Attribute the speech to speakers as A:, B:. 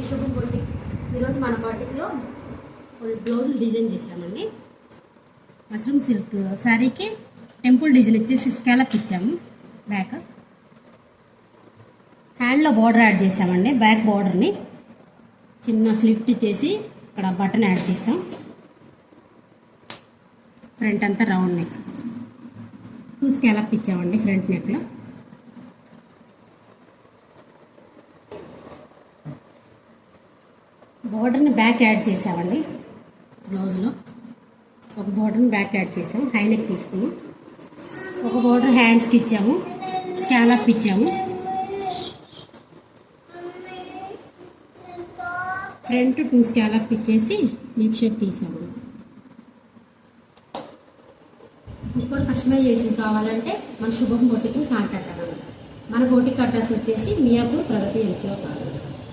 A: శుభం బొటిక్. ఈరోజు మన బొటిక్లో బ్లౌజులు డిజైన్ చేసామండి. మష్రూమ్ సిల్క్ శారీకి టెంపుల్ డిజైన్ ఇచ్చేసి స్కాలప్ ఇచ్చాము. బ్యాక్ హ్యాండ్లో బార్డర్ యాడ్ చేసామండి. బ్యాక్ బార్డర్ని చిన్న స్లిట్ ఇచ్చేసి ఇక్కడ బటన్ యాడ్ చేసాం. ఫ్రంట్ అంతా రౌండ్ నెక్, 2 స్కాలప్ ఇచ్చామండి ఫ్రంట్ నెక్లో. బార్డర్ని బ్యాక్ యాడ్ చేసామండి. బ్లౌజ్లో ఒక బార్డర్ని బ్యాక్ యాడ్ చేసాం. హై నెక్ తీసుకున్నాం. ఒక బార్డర్ హ్యాండ్స్కి ఇచ్చాము, స్కాలప్ ఇచ్చాము. ఫ్రంట్ 2 స్కాలప్ ఇచ్చేసి లీప్ షేప్ తీసాము. ఇప్పుడు కస్టమైజేషన్ కావాలంటే మన శుభం బొటిక్ని కాంటాక్ట్ అవ్వండి. మన బొటిక్ అడ్రస్ వచ్చేసి మియాపూర్ ప్రగతి ఎంట్లో కాదు.